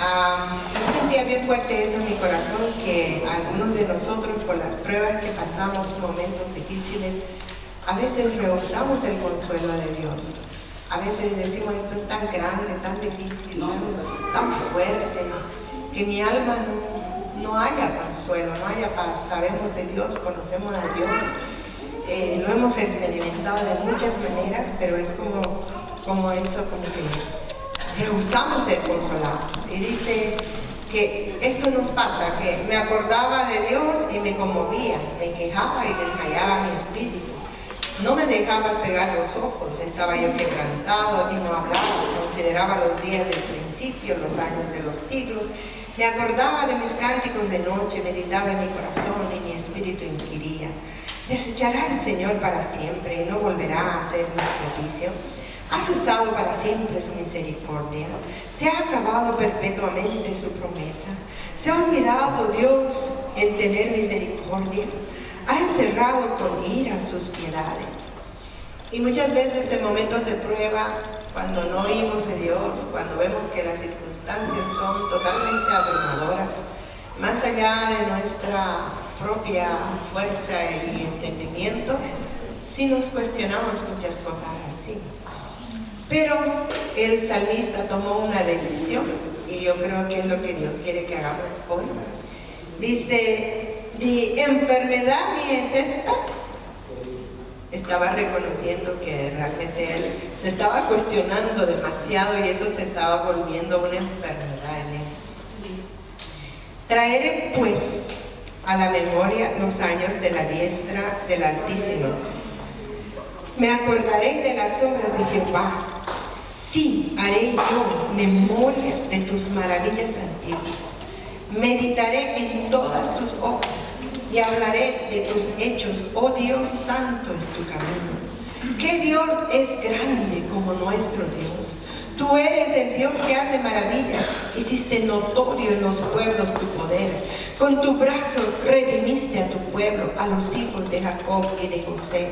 Yo sentía bien fuerte eso en mi corazón, que algunos de nosotros, por las pruebas que pasamos, momentos difíciles, a veces rehusamos el consuelo de Dios. A veces decimos, esto es tan grande, tan difícil, tan fuerte, que mi alma no haya consuelo, no haya paz. Sabemos de Dios, conocemos a Dios, lo hemos experimentado de muchas maneras, pero es como eso, como que rehusamos ser consolados. Y dice que esto nos pasa, que me acordaba de Dios y me conmovía, me quejaba y desmayaba mi espíritu. No me dejabas pegar los ojos, estaba yo quebrantado y no hablaba, consideraba los días del principio, los años de los siglos. Me acordaba de mis cánticos de noche, meditaba en mi corazón y mi espíritu inquiría. ¿Desechará el Señor para siempre y no volverá a hacernos propicio? ¿Ha cesado para siempre su misericordia? ¿Se ha acabado perpetuamente su promesa? ¿Se ha olvidado Dios el tener misericordia? ¿Ha encerrado con ira sus piedades? Y muchas veces en momentos de prueba, cuando no oímos de Dios, cuando vemos que las circunstancias son totalmente abrumadoras, más allá de nuestra propia fuerza y entendimiento, sí nos cuestionamos muchas cosas así. Pero el salmista tomó una decisión, y yo creo que es lo que Dios quiere que hagamos hoy. Dice, ¿y enfermedad mía es esta? Estaba reconociendo que realmente él se estaba cuestionando demasiado y eso se estaba volviendo una enfermedad en él. Traeré pues a la memoria los años de la diestra del Altísimo. Me acordaré de las obras de Jehová. Sí, haré yo memoria de tus maravillas antiguas. Meditaré en todas tus obras y hablaré de tus hechos. Oh Dios, santo es tu camino. ¿Qué Dios es grande como nuestro Dios? Tú eres el Dios que hace maravillas. Hiciste notorio en los pueblos tu poder. Con tu brazo redimiste a tu pueblo, a los hijos de Jacob y de José.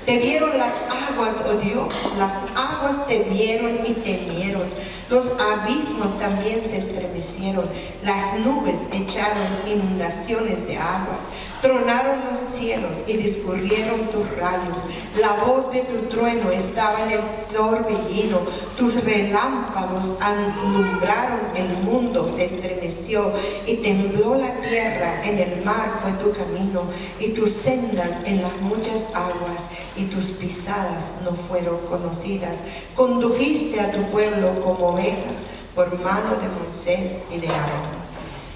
Te vieron las aguas, oh Dios, las aguas te vieron y temieron. Los abismos también se estremecieron. Las nubes echaron inundaciones de aguas. Tronaron los cielos y discurrieron tus rayos. La voz de tu trueno estaba en el torbellino. Tus relámpagos alumbraron el mundo, se estremeció y tembló la tierra. En el mar fue tu camino y tus sendas en las muchas aguas, y tus pisadas no fueron conocidas. Condujiste a tu pueblo como ovejas por mano de Moisés y de Aarón.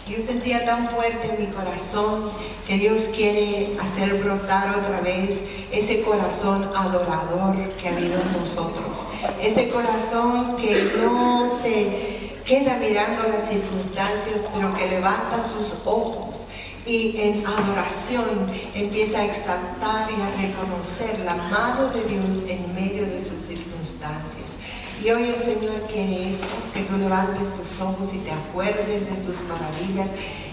Yo sentía tan fuerte en mi corazón que Dios quiere hacer brotar otra vez ese corazón adorador que ha habido en nosotros. Ese corazón que no se queda mirando las circunstancias, pero que levanta sus ojos y en adoración empieza a exaltar y a reconocer la mano de Dios en medio de sus circunstancias. Y hoy el Señor quiere eso, que tú levantes tus ojos y te acuerdes de sus maravillas.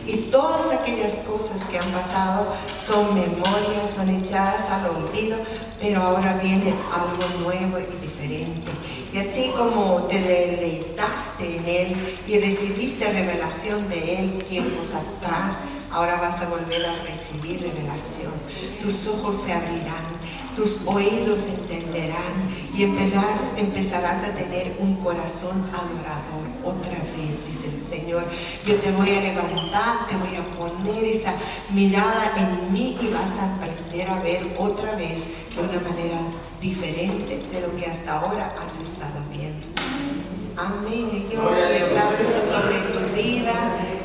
Y todas aquellas cosas que han pasado son memorias, son echadas al olvido, pero ahora viene algo nuevo y diferente. Y así como te deleitaste en Él y recibiste revelación de Él tiempos atrás, ahora vas a volver a recibir revelación. Tus ojos se abrirán, tus oídos entenderán y empezarás a tener un corazón adorador otra vez, dice el Señor. Yo te voy a levantar, te voy a poner esa mirada en mí y vas a aprender a ver otra vez de una manera diferente de lo que hasta ahora has estado viendo. Amén. Y yo declaro eso sobre tu vida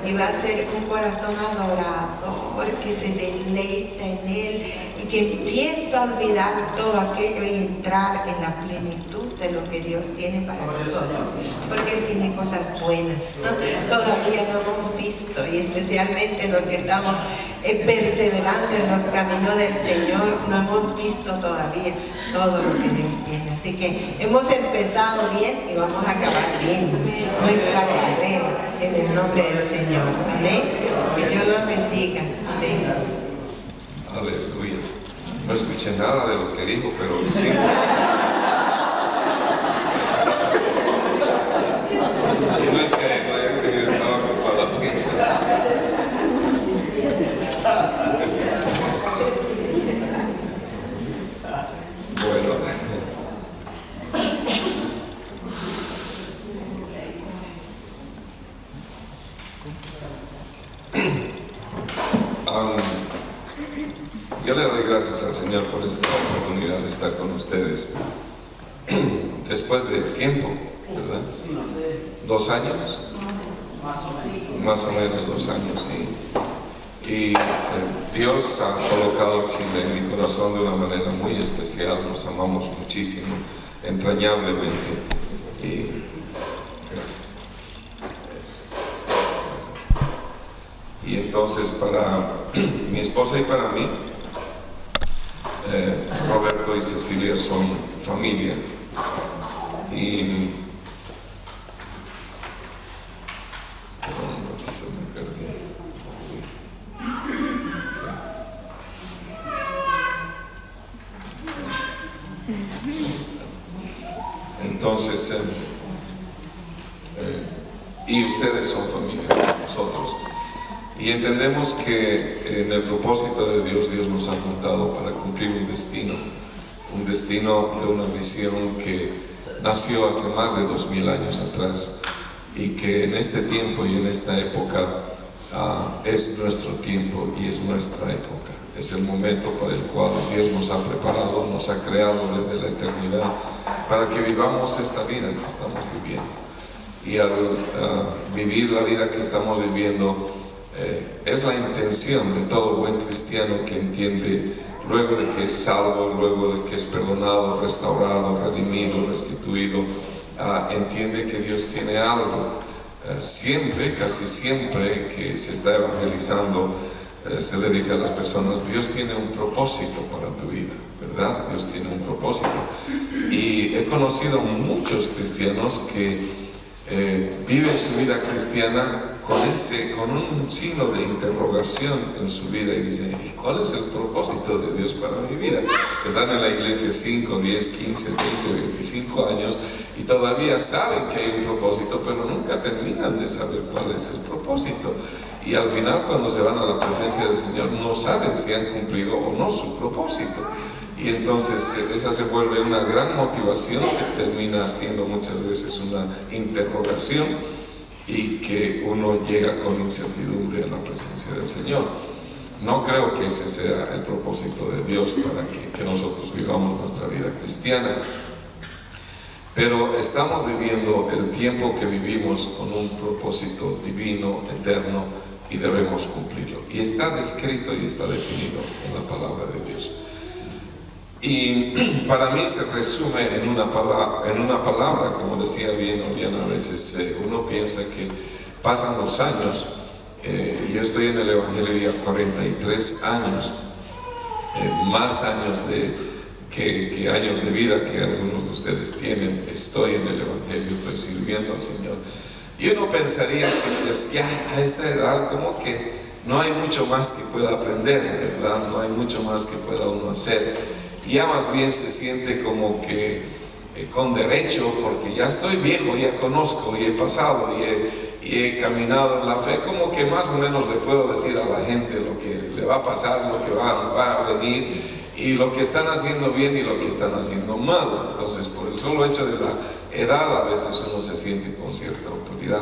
y va a ser un corazón adorador que se deleita en Él y que empieza a olvidar todo aquello y entrar en la plenitud de lo que Dios tiene para nosotros, porque Él tiene cosas buenas, ¿no? Todavía no hemos visto, y especialmente los que estamos perseverando en los caminos del Señor, no hemos visto todavía todo lo que Dios tiene. Así que hemos empezado bien y vamos a acabar bien nuestra carrera en el nombre del Señor. Amén. Que Dios los bendiga. Amén. Aleluya. No escuché nada de lo que dijo, pero sí. Si no es que no haya querido, estaba sí. Bueno. Yo le doy gracias al Señor por esta oportunidad de estar con ustedes después de tiempo, ¿verdad? 2 años, más o menos 2 años, sí. Y Dios ha colocado Chile en mi corazón de una manera muy especial. Nos amamos muchísimo, entrañablemente. Y gracias. Y entonces para mi esposa y para mí, Roberto y Cecilia son familia. Y un ratito me perdí. Entonces, y ustedes son familia, nosotros. Y entendemos que en el propósito de Dios, Dios nos ha juntado para cumplir un destino de una misión que nació hace más de 2000 años atrás y que en este tiempo y en esta época es nuestro tiempo y es nuestra época. Es el momento para el cual Dios nos ha preparado, nos ha creado desde la eternidad para que vivamos esta vida que estamos viviendo. Y al vivir la vida que estamos viviendo, es la intención de todo buen cristiano que entiende, luego de que es salvo, luego de que es perdonado, restaurado, redimido, restituido, entiende que Dios tiene algo. Siempre, casi siempre que se está evangelizando, se le dice a las personas: Dios tiene un propósito para tu vida, ¿verdad? Dios tiene un propósito. Y he conocido muchos cristianos que viven su vida cristiana con un signo de interrogación en su vida y dicen: ¿y cuál es el propósito de Dios para mi vida? Están en la iglesia 5, 10, 15, 20, 25 años y todavía saben que hay un propósito, pero nunca terminan de saber cuál es el propósito. Y al final, cuando se van a la presencia del Señor, no saben si han cumplido o no su propósito. Y entonces esa se vuelve una gran motivación que termina siendo muchas veces una interrogación y que uno llega con incertidumbre a la presencia del Señor. No creo que ese sea el propósito de Dios para que nosotros vivamos nuestra vida cristiana. Pero estamos viviendo el tiempo que vivimos con un propósito divino, eterno, y debemos cumplirlo. Y está descrito y está definido en la palabra de Dios. Y para mí se resume en una palabra, como decía bien Oriana, a veces uno piensa que pasan los años. Yo estoy en el Evangelio ya 43 años, más años que años de vida que algunos de ustedes tienen. Estoy en el Evangelio, estoy sirviendo al Señor. Y uno pensaría que pues ya a esta edad como que no hay mucho más que pueda aprender, ¿verdad? No hay mucho más que pueda uno hacer. Ya más bien se siente como que con derecho, porque ya estoy viejo, ya conozco y he pasado y he caminado en la fe, como que más o menos le puedo decir a la gente lo que le va a pasar, lo que va a venir, y lo que están haciendo bien y lo que están haciendo mal. Entonces, por el solo hecho de la edad, a veces uno se siente con cierta autoridad,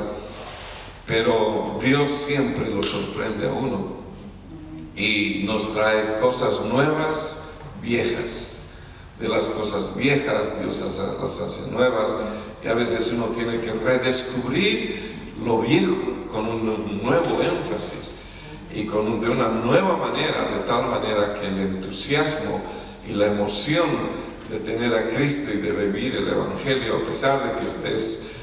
pero Dios siempre lo sorprende a uno y nos trae cosas nuevas, viejas. De las cosas viejas Dios las hace nuevas, y a veces uno tiene que redescubrir lo viejo con un nuevo énfasis y de una nueva manera, de tal manera que el entusiasmo y la emoción de tener a Cristo y de vivir el Evangelio, a pesar de que estés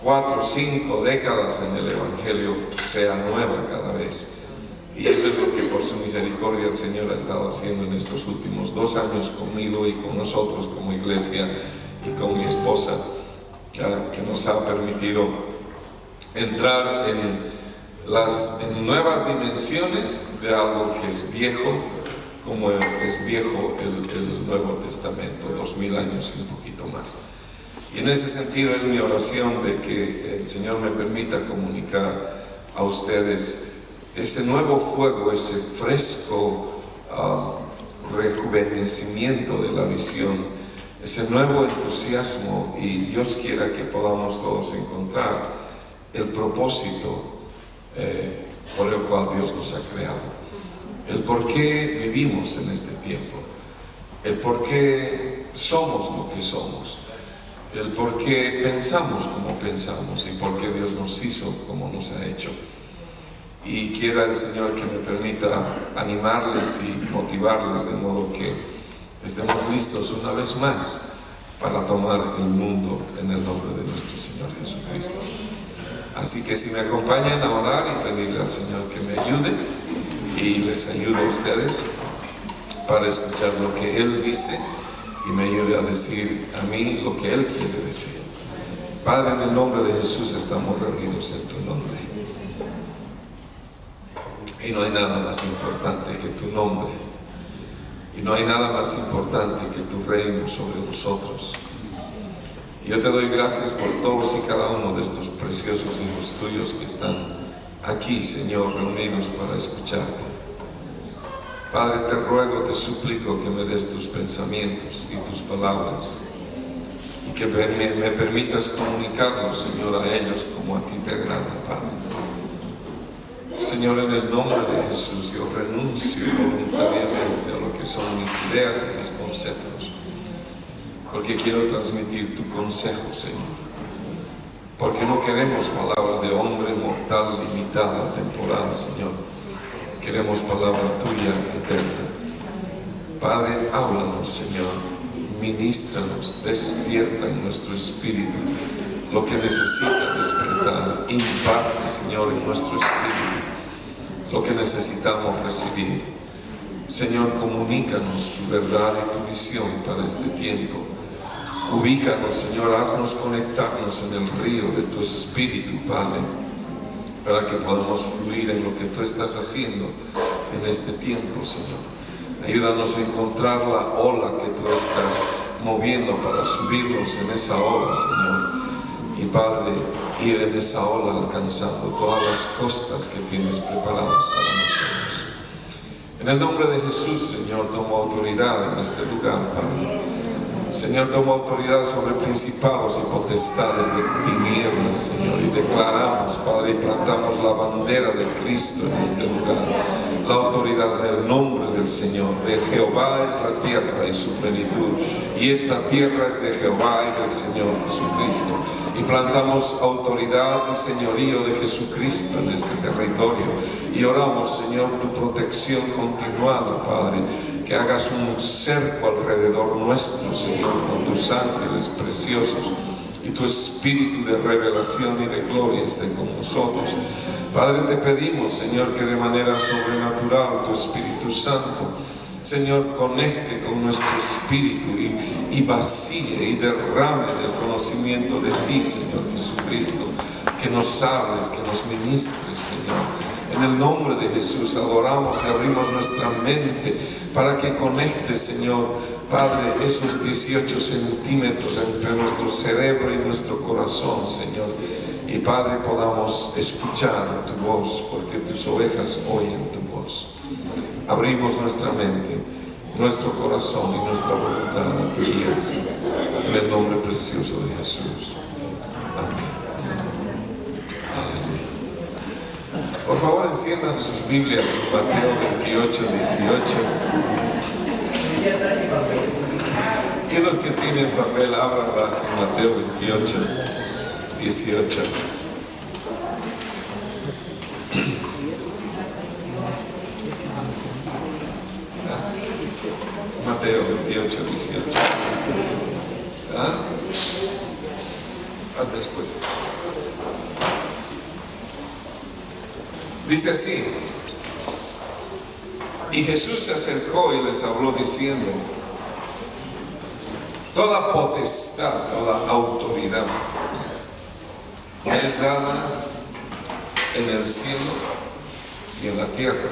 4 o 5 décadas en el Evangelio, sea nueva cada vez. Y eso es lo que por su misericordia el Señor ha estado haciendo en estos últimos 2 años conmigo y con nosotros como iglesia y con mi esposa, que nos ha permitido entrar en nuevas dimensiones de algo que es viejo, como es viejo el Nuevo Testamento, 2000 años y un poquito más. Y en ese sentido es mi oración de que el Señor me permita comunicar a ustedes ese nuevo fuego, ese fresco rejuvenecimiento de la visión, ese nuevo entusiasmo, y Dios quiera que podamos todos encontrar el propósito por el cual Dios nos ha creado, el por qué vivimos en este tiempo, el por qué somos lo que somos, el por qué pensamos como pensamos y por qué Dios nos hizo como nos ha hecho. Y quiera el Señor que me permita animarles y motivarles de modo que estemos listos una vez más para tomar el mundo en el nombre de nuestro Señor Jesucristo. Así que si me acompañan a orar y pedirle al Señor que me ayude y les ayude a ustedes para escuchar lo que Él dice y me ayude a decir a mí lo que Él quiere decir. Padre, en el nombre de Jesús estamos reunidos en tu nombre. Y no hay nada más importante que tu nombre. Y no hay nada más importante que tu reino sobre nosotros. Y yo te doy gracias por todos y cada uno de estos preciosos hijos tuyos que están aquí, Señor, reunidos para escucharte. Padre, te ruego, te suplico que me des tus pensamientos y tus palabras y que me permitas comunicarlos, Señor, a ellos como a ti te agrada, Padre. Señor, en el nombre de Jesús, yo renuncio voluntariamente a lo que son mis ideas y mis conceptos, porque quiero transmitir tu consejo, Señor. Porque no queremos palabra de hombre mortal, limitada, temporal, Señor. Queremos palabra tuya eterna. Padre, háblanos, Señor. Ministranos, despierta en nuestro espíritu lo que necesita despertar. Imparte, Señor, en nuestro espíritu lo que necesitamos recibir. Señor, comunícanos tu verdad y tu visión para este tiempo. Ubícanos, Señor, haznos conectarnos en el río de tu espíritu, Padre, para que podamos fluir en lo que tú estás haciendo en este tiempo, Señor. Ayúdanos a encontrar la ola que tú estás moviendo para subirnos en esa ola, Señor. Y Padre, ir en esa ola alcanzando todas las costas que tienes preparadas para nosotros. En el nombre de Jesús, Señor, tomo autoridad en este lugar, Padre. Señor, tomo autoridad sobre principados y potestades de tinieblas, Señor, y declaramos, Padre, y plantamos la bandera de Cristo en este lugar. La autoridad del nombre del Señor. De Jehová es la tierra y su plenitud, y esta tierra es de Jehová y del Señor Jesucristo. Y plantamos autoridad y señorío de Jesucristo en este territorio. Y oramos, Señor, tu protección continuada, Padre. Que hagas un cerco alrededor nuestro, Señor, con tus ángeles preciosos. Y tu espíritu de revelación y de gloria esté con nosotros. Padre, te pedimos, Señor, que de manera sobrenatural tu Espíritu Santo, Señor, conecte con nuestro espíritu y vacíe y derrame del conocimiento de ti, Señor Jesucristo. Que nos hables, que nos ministres, Señor. En el nombre de Jesús adoramos y abrimos nuestra mente para que conecte, Señor, Padre, esos 18 centímetros entre nuestro cerebro y nuestro corazón, Señor. Y Padre, podamos escuchar tu voz, porque tus ovejas oyen tu voz. Abrimos nuestra mente, nuestro corazón y nuestra voluntad a tu guía, Señor, en el nombre precioso de Jesús. Amén. Aleluya. Por favor, enciendan sus Biblias en Mateo 28, 18. Y los que tienen papel, ábranlas en Mateo 28, 18. Mateo 28, 18. Después. Dice así: y Jesús se acercó y les habló diciendo: toda potestad, toda autoridad me es dada en el cielo y en la tierra.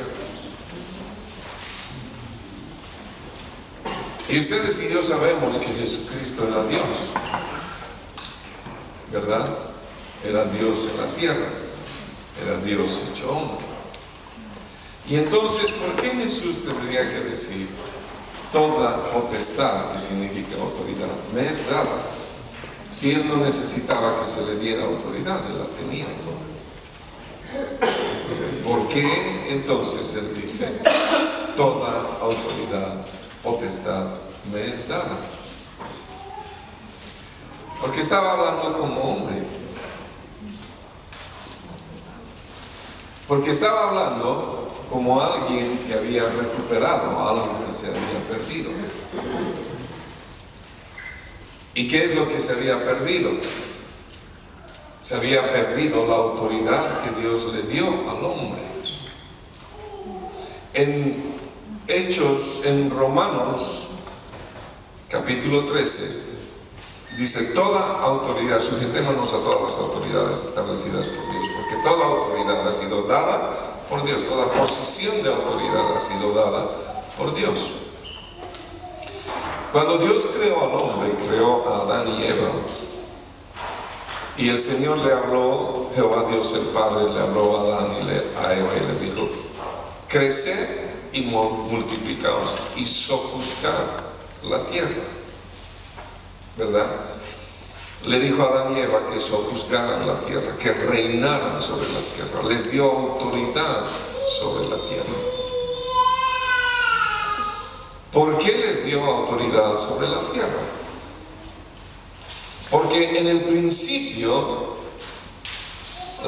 Y ustedes y yo sabemos que Jesucristo era Dios, ¿verdad? Era Dios en la tierra. era Dios hecho hombre. Y entonces, ¿por qué Jesús tendría que decir toda potestad, que significa autoridad, me es dada? Si Él no necesitaba que se le diera autoridad, Él la tenía toda. ¿Por qué entonces Él dice toda autoridad, potestad me es dada? Porque estaba hablando como hombre. Porque estaba hablando como alguien que había recuperado algo que se había perdido. ¿Y qué es lo que se había perdido? Se había perdido la autoridad que Dios le dio al hombre. En Hechos, en Romanos, capítulo 13, dice: toda autoridad, sujetémonos a todas las autoridades establecidas por Dios, porque toda autoridad ha sido dada por Dios, toda posición de autoridad ha sido dada por Dios. Cuando Dios creó al hombre, creó a Adán y Eva, y el Señor le habló, Jehová Dios el Padre le habló a Adán y a Eva y les dijo: creced y multiplicaos y sojuzgad la tierra, ¿verdad? Le dijo a Adán y Eva que sojuzgaran la tierra, que reinaran sobre la tierra. Les dio autoridad sobre la tierra. ¿Por qué les dio autoridad sobre la tierra? Porque en el principio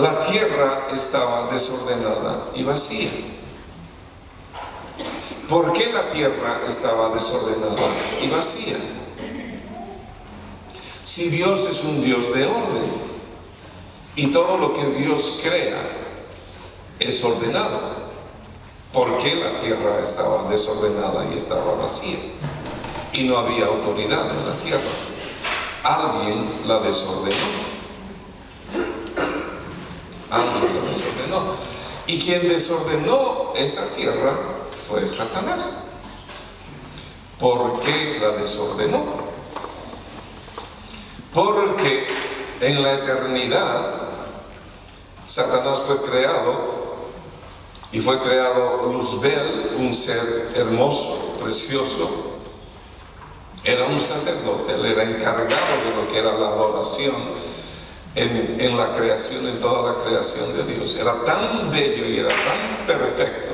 la tierra estaba desordenada y vacía. ¿Por qué la tierra estaba desordenada y vacía? Si Dios es un Dios de orden y todo lo que Dios crea es ordenado, ¿por qué la tierra estaba desordenada y estaba vacía? Y no había autoridad en la tierra. Alguien la desordenó. Alguien la desordenó. Y quien desordenó esa tierra fue Satanás. ¿Por qué la desordenó? Porque en la eternidad Satanás fue creado, y fue creado Luzbel, un ser hermoso, precioso. Era un sacerdote, él era encargado de lo que era la adoración en la creación, en toda la creación de Dios. Era tan bello y era tan perfecto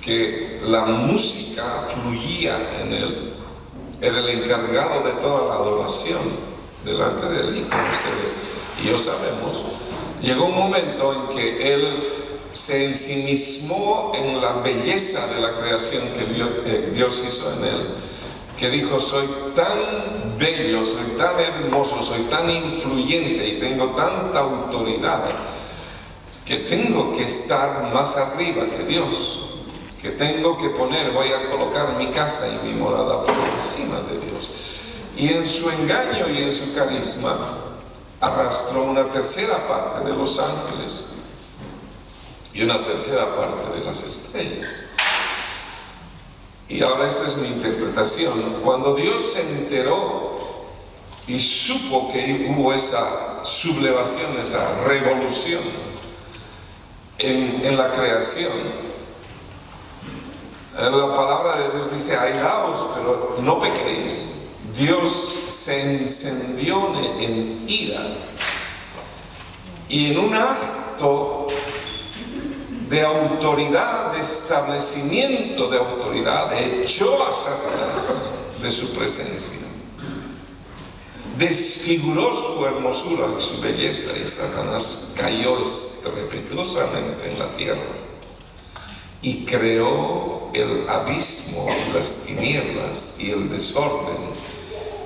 que la música fluía en él. Era el encargado de toda la adoración delante de él. Y como ustedes y yo sabemos, llegó un momento en que él se ensimismó en la belleza de la creación que Dios hizo en él, que dijo: soy tan bello, soy tan hermoso, soy tan influyente y tengo tanta autoridad que tengo que estar más arriba que Dios, que tengo que voy a colocar mi casa y mi morada por encima de Dios. Y en su engaño y en su carisma arrastró una tercera parte de los ángeles y una tercera parte de las estrellas. Y ahora esta es mi interpretación. Cuando Dios se enteró y supo que hubo esa sublevación, esa revolución en la creación, la palabra de Dios dice: airaos, pero no pequéis. Dios se encendió en ira y en un acto de autoridad, de establecimiento de autoridad, echó a Satanás de su presencia. Desfiguró su hermosura y su belleza, y Satanás cayó estrepitosamente en la tierra y creó el abismo, las tinieblas y el desorden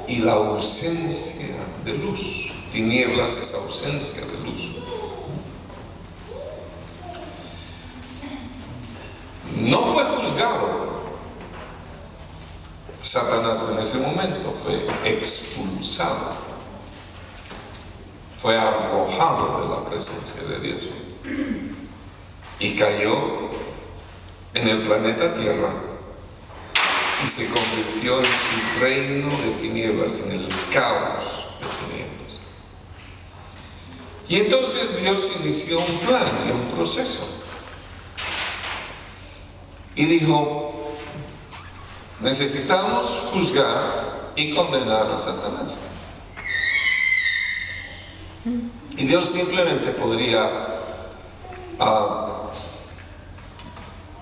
y la ausencia de luz. Tinieblas es ausencia de luz. No fue juzgado Satanás en ese momento, fue expulsado, fue arrojado de la presencia de Dios y cayó en el planeta Tierra y se convirtió en su reino de tinieblas, en el caos de tinieblas. Y entonces Dios inició un plan y un proceso. Y dijo, necesitamos juzgar y condenar a Satanás. Y Dios simplemente podría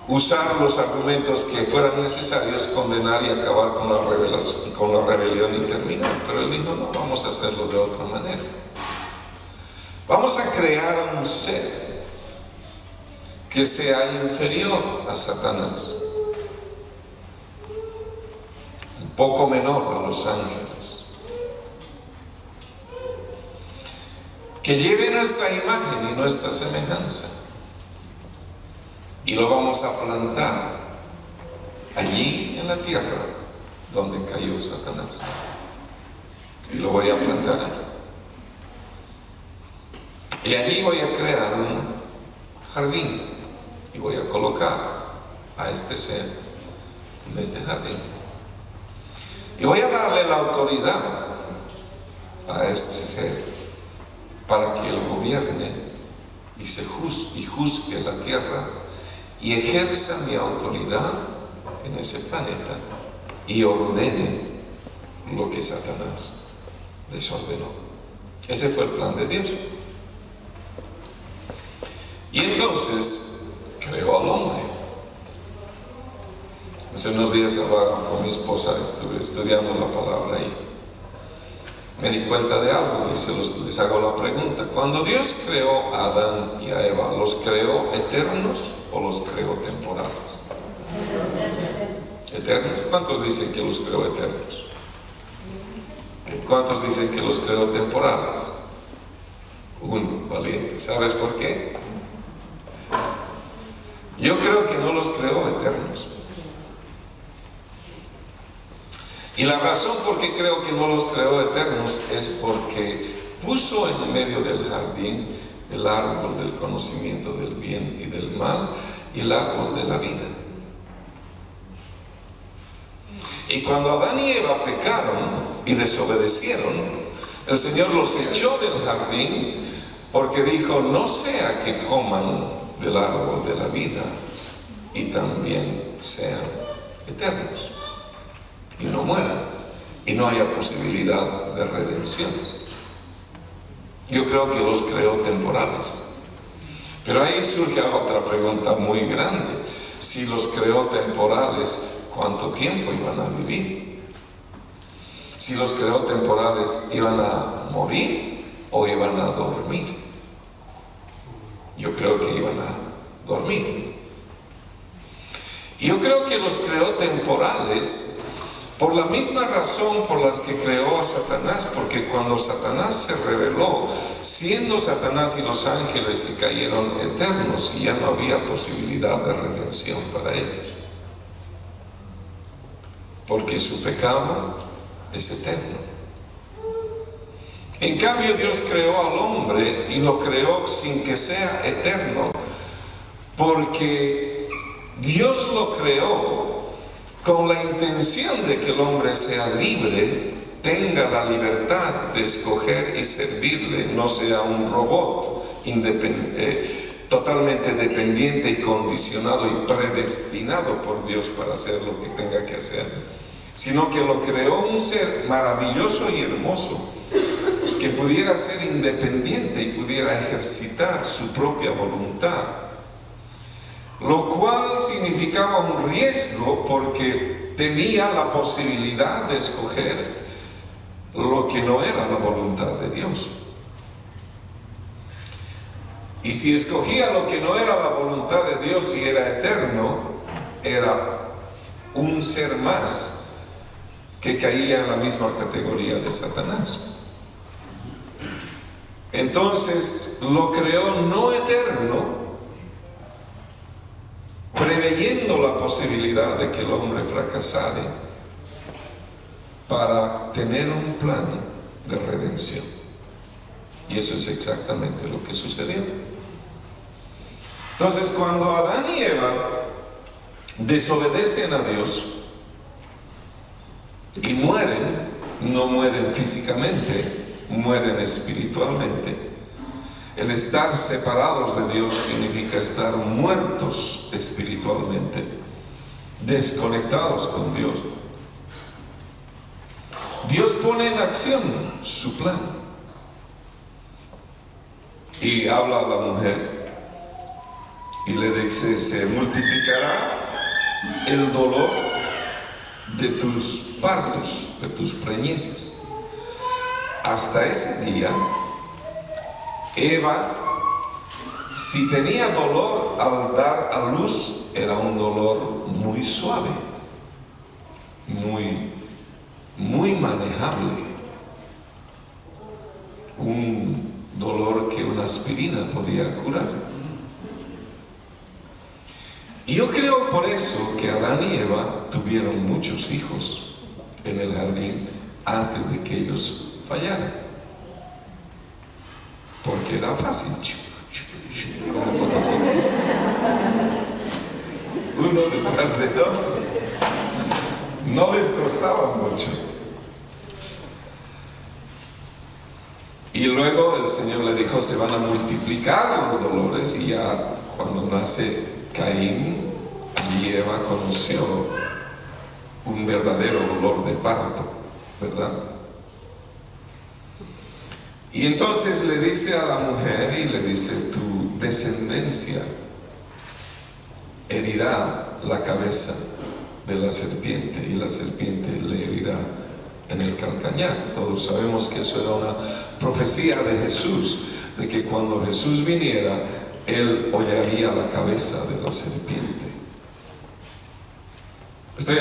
usar los argumentos que fueran necesarios, condenar y acabar con la rebelión y terminar. Pero Él dijo, no, vamos a hacerlo de otra manera. Vamos a crear un ser que sea inferior a Satanás, un poco menor a los ángeles, que lleve nuestra imagen y nuestra semejanza, y lo vamos a plantar allí en la tierra donde cayó Satanás, y lo voy a plantar allí. Y allí voy a crear un jardín y voy a colocar a este ser en este jardín. Y voy a darle la autoridad a este ser para que él gobierne y juzgue la tierra y ejerza mi autoridad en ese planeta y ordene lo que Satanás desordenó. Ese fue el plan de Dios. Y entonces creó al hombre. Hace unos días hablaba con mi esposa, estuve estudiando la palabra y me di cuenta de algo y les hago la pregunta. Cuando Dios creó a Adán y a Eva, ¿los creó eternos o los creó temporales? ¿Eternos? ¿Cuántos dicen que los creó eternos? ¿Cuántos dicen que los creó temporales? Uno, valiente. ¿Sabes por qué? Yo creo que no los creó eternos. Y la razón por qué creo que no los creó eternos es porque puso en medio del jardín el árbol del conocimiento del bien y del mal y el árbol de la vida. Y cuando Adán y Eva pecaron y desobedecieron, el Señor los echó del jardín porque dijo, no sea que coman del árbol de la vida y también sean eternos y no mueran y no haya posibilidad de redención. Yo creo que los creó temporales, pero ahí surge otra pregunta muy grande. Si los creó temporales, ¿cuánto tiempo iban a vivir? Si los creó temporales, ¿iban a morir o iban a dormir? Yo creo que iban a dormir. Y yo creo que los creó temporales por la misma razón por las que creó a Satanás, porque cuando Satanás se rebeló, siendo Satanás y los ángeles que cayeron eternos, y ya no había posibilidad de redención para ellos, porque su pecado es eterno. En cambio, Dios creó al hombre y lo creó sin que sea eterno, porque Dios lo creó con la intención de que el hombre sea libre, tenga la libertad de escoger y servirle, no sea un robot totalmente dependiente y condicionado y predestinado por Dios para hacer lo que tenga que hacer, sino que lo creó un ser maravilloso y hermoso, que pudiera ser independiente y pudiera ejercitar su propia voluntad, lo cual significaba un riesgo porque tenía la posibilidad de escoger lo que no era la voluntad de Dios. Y si escogía lo que no era la voluntad de Dios y era eterno, era un ser más que caía en la misma categoría de Satanás. Entonces lo creó no eterno, preveyendo la posibilidad de que el hombre fracasara para tener un plan de redención. Y eso es exactamente lo que sucedió. Entonces, cuando Adán y Eva desobedecen a Dios y mueren, no mueren físicamente, mueren espiritualmente, El estar separados de Dios significa estar muertos espiritualmente, desconectados con Dios. Dios pone en acción su plan y habla a la mujer y le dice: se multiplicará el dolor de tus partos, de tus preñeces. Hasta ese día, Eva, si tenía dolor al dar a luz, era un dolor muy suave, muy manejable, un dolor que una aspirina podía curar. Y yo creo por eso que Adán y Eva tuvieron muchos hijos en el jardín antes de que ellos fallaran, porque era fácil, como fotocopia, uno detrás del otro, no les costaba mucho. Y luego el Señor le dijo: se van a multiplicar los dolores. Y ya cuando nace Caín, y Eva conoció un verdadero dolor de parto, ¿verdad? Y entonces le dice a la mujer y le dice: tu descendencia herirá la cabeza de la serpiente y la serpiente le herirá en el calcañar. Todos sabemos que eso era una profecía de Jesús, de que cuando Jesús viniera, Él hollaría la cabeza de la serpiente. Estoy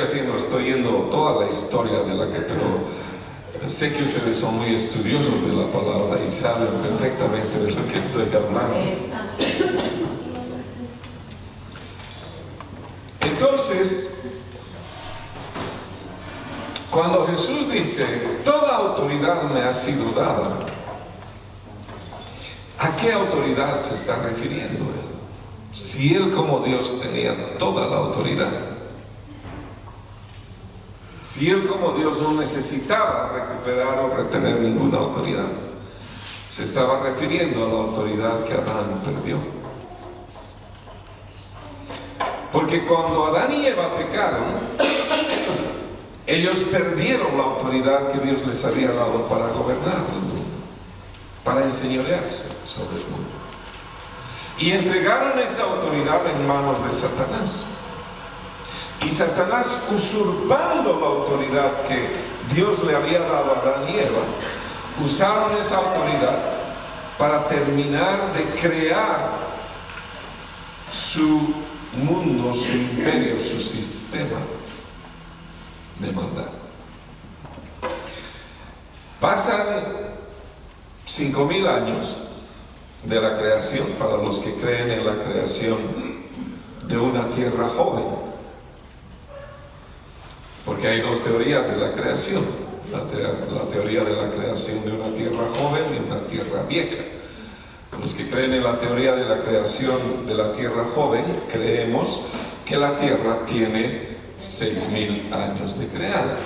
yendo toda la historia de la que, pero sé que ustedes son muy estudiosos de la palabra y saben perfectamente de lo que estoy hablando. Entonces, cuando Jesús dice: toda autoridad me ha sido dada, ¿a qué autoridad se está refiriendo Él? Si Él como Dios tenía toda la autoridad, si Él como Dios no necesitaba recuperar o retener ninguna autoridad, se estaba refiriendo a la autoridad que Adán perdió. Porque cuando Adán y Eva pecaron, ellos perdieron la autoridad que Dios les había dado para gobernar el mundo, para enseñorearse sobre el mundo, y entregaron esa autoridad en manos de Satanás. Y Satanás, usurpando la autoridad que Dios le había dado a Adán y Eva, usaron esa autoridad para terminar de crear su mundo, su imperio, su sistema de maldad. Pasan 5,000 años de la creación, para los que creen en la creación de una tierra joven, porque hay dos teorías de la creación: la teoría de la creación de una tierra joven y una tierra vieja. Los que creen en la teoría de la creación de la tierra joven, creemos que la tierra tiene 6,000 años de creada.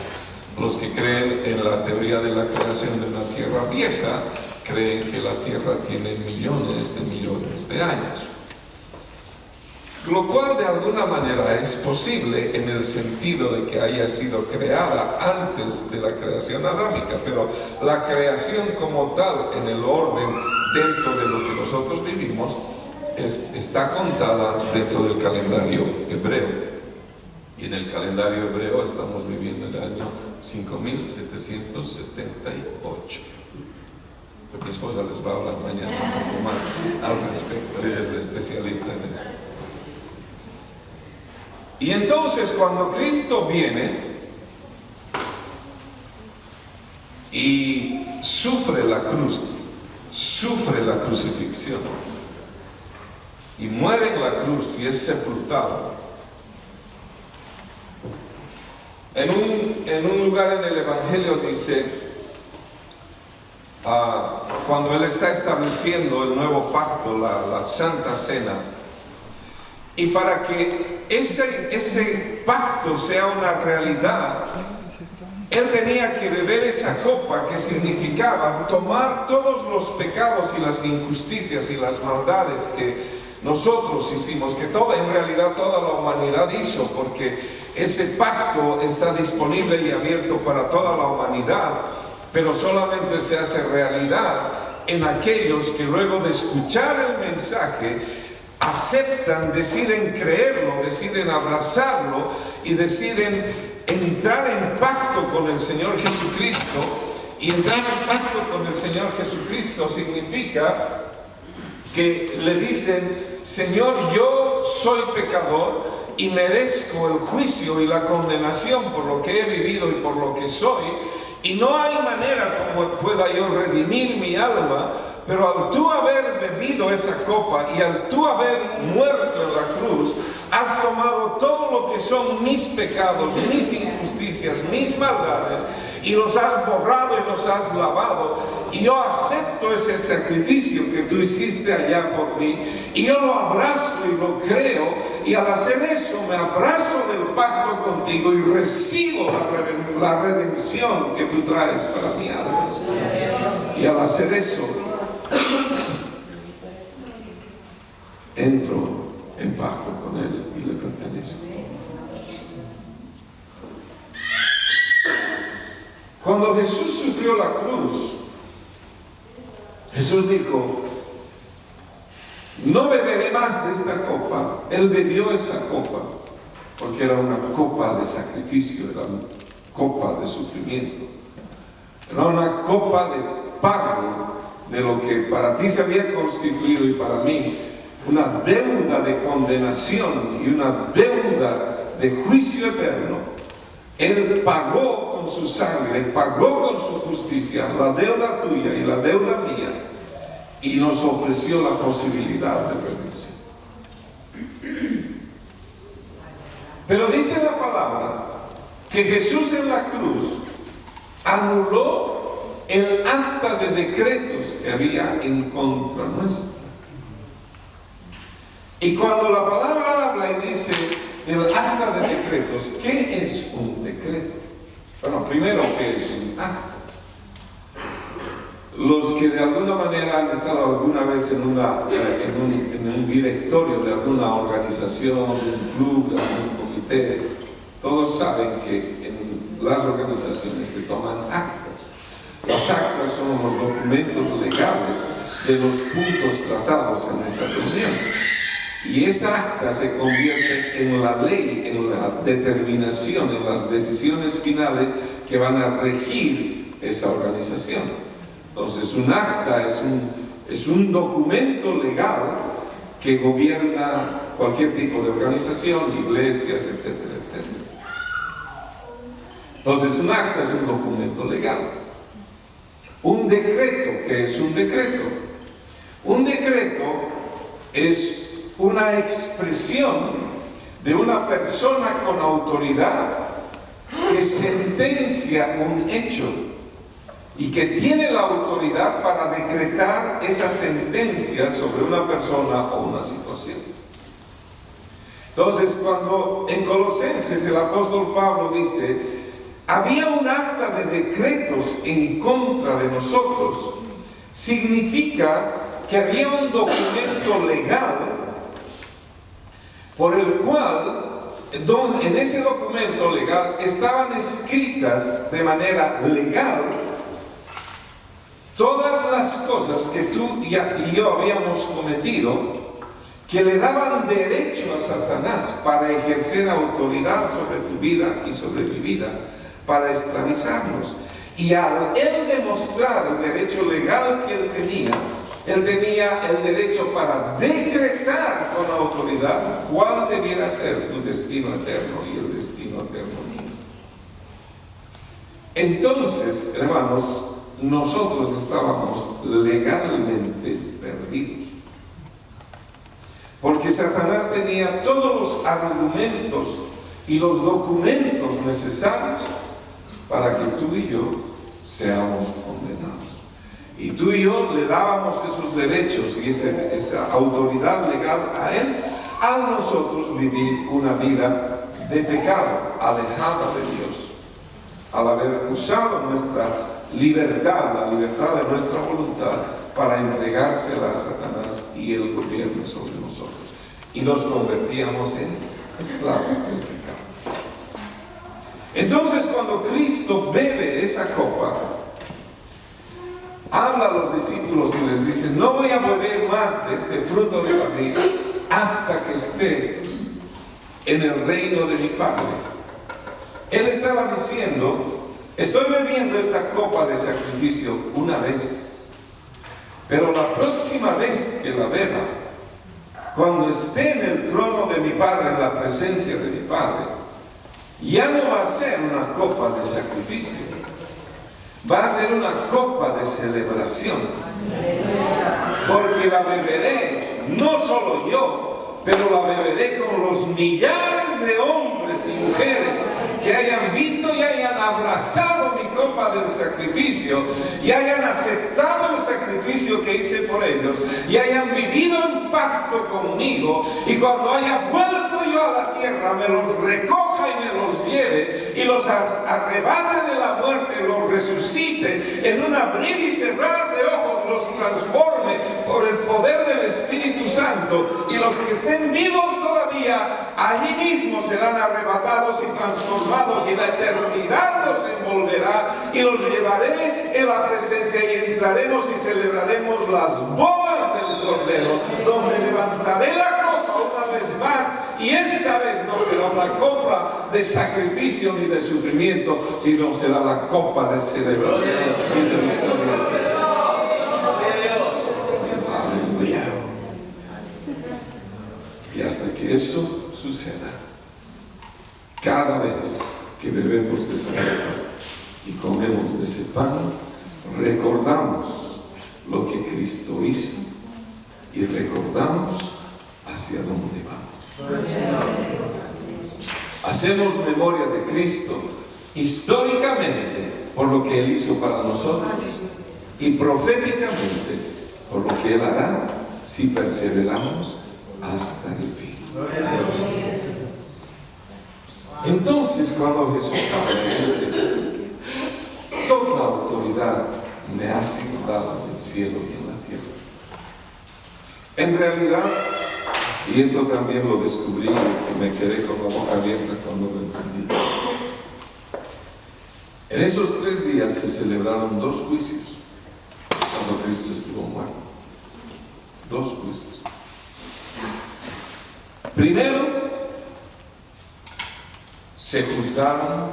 Los que creen en la teoría de la creación de una tierra vieja, creen que la tierra tiene millones de años. Lo cual de alguna manera es posible en el sentido de que haya sido creada antes de la creación adámica, pero la creación como tal, en el orden dentro de lo que nosotros vivimos, está contada dentro del calendario hebreo. Y en el calendario hebreo estamos viviendo el año 5778. Mi esposa les va a hablar mañana un poco más al respecto, ella es la especialista en eso. Y entonces cuando Cristo viene y sufre la cruz, sufre la crucifixión y muere en la cruz y es sepultado, en un lugar en el Evangelio dice, cuando Él está estableciendo el nuevo pacto, la Santa Cena, y para que ese pacto sea una realidad, Él tenía que beber esa copa, que significaba tomar todos los pecados y las injusticias y las maldades que nosotros hicimos, que en realidad toda la humanidad hizo, porque ese pacto está disponible y abierto para toda la humanidad, pero solamente se hace realidad en aquellos que luego de escuchar el mensaje aceptan, deciden creerlo, deciden abrazarlo y deciden entrar en pacto con el Señor Jesucristo. Y entrar en pacto con el Señor Jesucristo significa que le dicen: Señor, yo soy pecador y merezco el juicio y la condenación por lo que he vivido y por lo que soy, y no hay manera como pueda yo redimir mi alma, pero al tú haber bebido esa copa y al tú haber muerto en la cruz, has tomado todo lo que son mis pecados, mis injusticias, mis maldades, y los has borrado y los has lavado, y yo acepto ese sacrificio que tú hiciste allá por mí, y yo lo abrazo y lo creo, y al hacer eso me abrazo del pacto contigo y recibo la redención que tú traes para mi alma. Y al hacer eso, entro en pacto con Él y le pertenezco. Cuando Jesús sufrió la cruz, Jesús dijo: no beberé más de esta copa. Él bebió esa copa porque era una copa de sacrificio, era una copa de sufrimiento, era una copa de pago de lo que para ti se había constituido y para mí una deuda de condenación y una deuda de juicio eterno. Él pagó con su sangre, pagó con su justicia la deuda tuya y la deuda mía, y nos ofreció la posibilidad de redención. Pero dice la palabra que Jesús en la cruz anuló el acta de decretos que había en contra nuestra. Y cuando la palabra habla y dice el acta de decretos, ¿qué es un decreto? Bueno, primero, ¿qué es un acta? Los que de alguna manera han estado alguna vez en un directorio de alguna organización, de un club, de algún comité, todos saben que en las organizaciones se toman actas. Las actas son los documentos legales de los puntos tratados en esa reunión. Y esa acta se convierte en la ley, en la determinación, en las decisiones finales que van a regir esa organización. Entonces, un acta es un documento legal que gobierna cualquier tipo de organización, iglesias, etcétera, etcétera. Entonces, un acta es un documento legal. Un decreto, ¿qué es un decreto? Un decreto es una expresión de una persona con autoridad que sentencia un hecho y que tiene la autoridad para decretar esa sentencia sobre una persona o una situación. Entonces, cuando en Colosenses el apóstol Pablo dice: había un acta de decretos en contra de nosotros, significa que había un documento legal por el cual, en ese documento legal, estaban escritas de manera legal todas las cosas que tú y yo habíamos cometido, que le daban derecho a Satanás para ejercer autoridad sobre tu vida y sobre mi vida, para esclavizarnos. Y al él demostrar el derecho legal que él tenía el derecho para decretar con autoridad cuál debiera ser tu destino eterno y el destino eterno mío. Entonces, hermanos, nosotros estábamos legalmente perdidos, porque Satanás tenía todos los argumentos y los documentos necesarios para que tú y yo seamos condenados. Y tú y yo le dábamos esos derechos y esa autoridad legal a él, a nosotros vivir una vida de pecado, alejada de Dios. al haber usado nuestra libertad, la libertad de nuestra voluntad, para entregársela a Satanás y el gobierno sobre nosotros. Y nos convertíamos en esclavos del pecado. Entonces, cuando Cristo bebe esa copa, habla a los discípulos y les dice: no voy a beber más de este fruto de la vid hasta que esté en el reino de mi Padre. Él estaba diciendo: estoy bebiendo esta copa de sacrificio una vez, pero la próxima vez que la beba, cuando esté en el trono de mi Padre, en la presencia de mi Padre, ya no va a ser una copa de sacrificio, va a ser una copa de celebración, porque la beberé no solo yo, pero la beberé con los millares de hombres y mujeres que hayan visto y hayan abrazado mi copa del sacrificio y hayan aceptado el sacrificio que hice por ellos y hayan vivido en pacto conmigo, y cuando haya vuelto yo a la tierra me los recoja y me los lleve y los arrebate de la muerte, los resucite en un abrir y cerrar de ojos, los transforme por el poder del Espíritu Santo, y los que estén vivos todavía allí mismo serán arrebatados y transformados, y la eternidad los envolverá, y los llevaré en la presencia, y entraremos y celebraremos las bodas del Cordero, donde levantaré la copa una vez más, y esta vez no será una copa de sacrificio ni de sufrimiento, sino será la copa de celebración y de victoria. Aleluya. Y hasta que eso suceda, cada vez que bebemos de esa copa y comemos de ese pan, recordamos lo que Cristo hizo y recordamos hacia dónde vamos. Hacemos memoria de Cristo históricamente por lo que Él hizo para nosotros, y proféticamente por lo que Él hará si perseveramos hasta el fin. Entonces, cuando Jesús habla, dice: toda autoridad me ha sido dada en el cielo y en la tierra. En realidad, y eso también lo descubrí, y me quedé con la boca abierta cuando lo entendí, en esos 3 días se celebraron 2 juicios cuando Cristo estuvo muerto. 2 juicios. Primero, se juzgaron,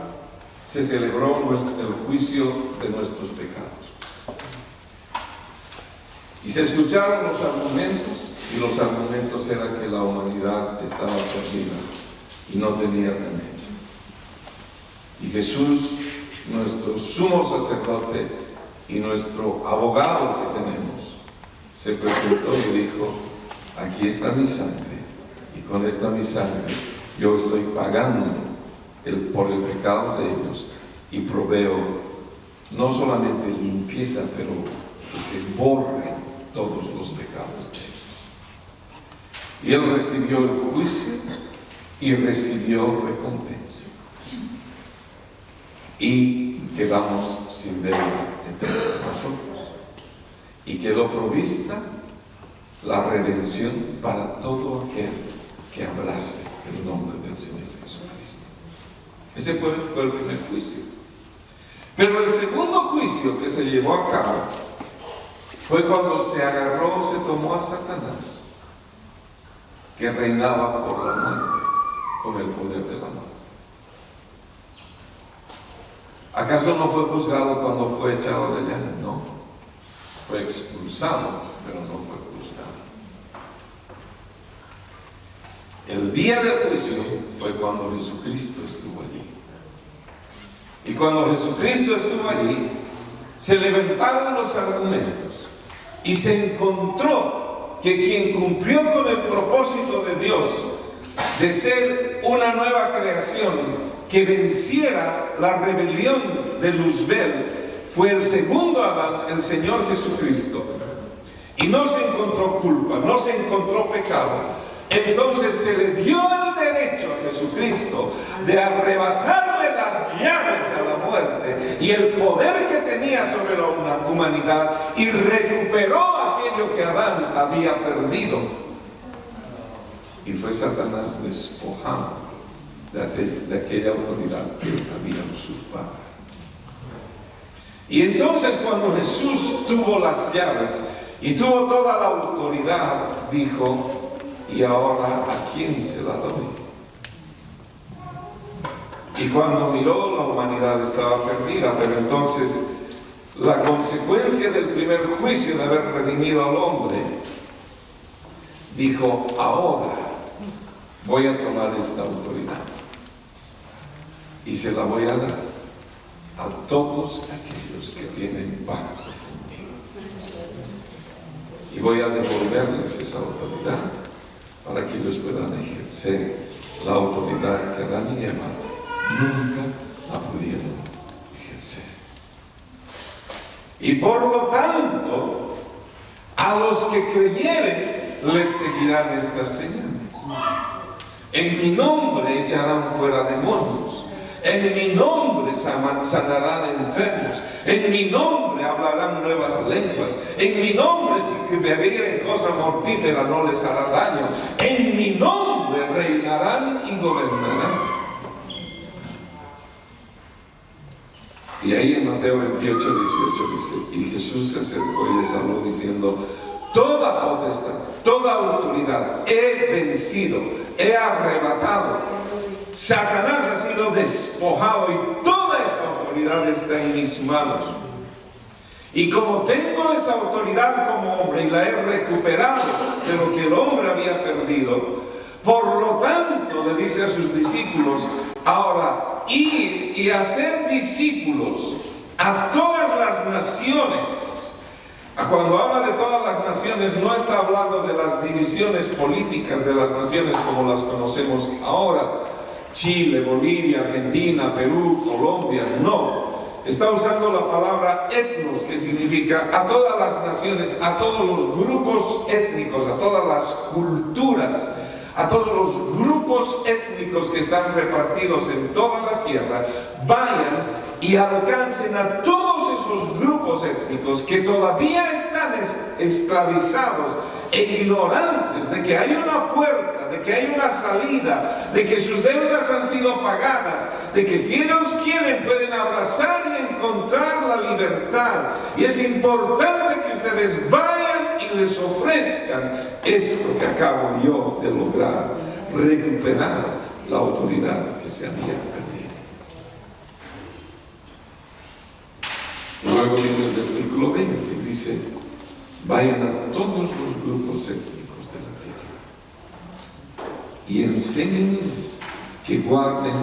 se celebró el juicio de nuestros pecados. Y se escucharon los argumentos, y los argumentos eran que la humanidad estaba perdida y no tenía remedio. Y Jesús, nuestro sumo sacerdote y nuestro abogado que tenemos, se presentó y dijo: aquí está mi sangre, y con esta mi sangre yo estoy pagando por el pecado de ellos, y proveo no solamente limpieza, pero que se borren todos los pecados de ellos. Y Él recibió el juicio y recibió recompensa, y quedamos sin deuda eterna nosotros, y quedó provista la redención para todo aquel que abrace el nombre del Señor Jesucristo. Ese fue el primer juicio. Pero el segundo juicio que se llevó a cabo fue cuando se agarró, se tomó a Satanás, que reinaba por la muerte, con el poder de la muerte. ¿Acaso no fue juzgado cuando fue echado de allá? No. Fue expulsado, pero no fue juzgado. El día del juicio fue cuando Jesucristo estuvo allí. Y cuando Jesucristo estuvo allí, se levantaron los argumentos y se encontró que quien cumplió con el propósito de Dios de ser una nueva creación que venciera la rebelión de Luzbel fue el segundo Adán, el Señor Jesucristo. Y no se encontró culpa, no se encontró pecado. Entonces se le dio el derecho a Jesucristo de arrebatarle las llaves a la muerte y el poder que tenía sobre la humanidad y recuperó aquello que Adán había perdido. Y fue Satanás despojado de aquella autoridad que había usurpado. Y entonces cuando Jesús tuvo las llaves y tuvo toda la autoridad, dijo: ¿y ahora a quién se la doy? Y cuando miró, la humanidad estaba perdida, pero entonces la consecuencia del primer juicio de haber redimido al hombre, dijo: ahora voy a tomar esta autoridad y se la voy a dar a todos aquellos que tienen pacto conmigo, y voy a devolverles esa autoridad para que ellos puedan ejercer la autoridad que Adán y Eva nunca la pudieron ejercer. Y por lo tanto, a los que creyeren les seguirán estas señales: en mi nombre echarán fuera demonios, en mi nombre sanarán enfermos, en mi nombre hablarán nuevas lenguas, en mi nombre, si bebieren cosa mortífera no les hará daño, en mi nombre reinarán y gobernarán. Y ahí en Mateo 28, 18 dice: y Jesús se acercó y les habló diciendo: toda potestad, toda autoridad he vencido, he arrebatado. Satanás ha sido despojado y toda esa autoridad está en mis manos. Y como tengo esa autoridad como hombre y la he recuperado de lo que el hombre había perdido, por lo tanto le dice a sus discípulos: ahora ir y hacer discípulos a todas las naciones. Cuando habla de todas las naciones, no está hablando de las divisiones políticas de las naciones como las conocemos ahora: Chile, Bolivia, Argentina, Perú, Colombia. No, está usando la palabra etnos, que significa a todas las naciones, a todos los grupos étnicos, a todas las culturas, a todos los grupos étnicos que están repartidos en toda la tierra. Vayan y alcancen a todos esos grupos étnicos que todavía están esclavizados e ignorantes de que hay una puerta, de que hay una salida, de que sus deudas han sido pagadas, de que si ellos quieren pueden abrazar y encontrar la libertad. Y es importante que ustedes vayan y les ofrezcan esto que acabo yo de lograr: recuperar la autoridad que se había perdido. Luego viene el versículo 20 y dice: vayan a todos los grupos étnicos de la tierra y enséñenles que guarden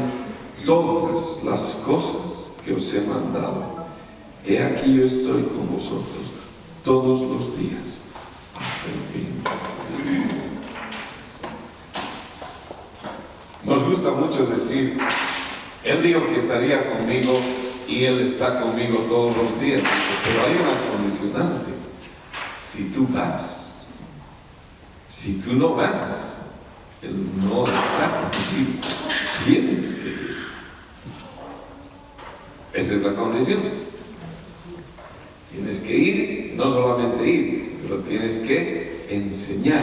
todas las cosas que os he mandado. He aquí yo estoy con vosotros todos los días hasta el fin del mundo. Nos gusta mucho decir: Él dijo que estaría conmigo y Él está conmigo todos los días. Pero hay una condicionante: si tú vas. Si tú no vas, Él no está contigo. Tienes que ir. Esa es la condición. Tienes que ir, no solamente ir, pero tienes que enseñar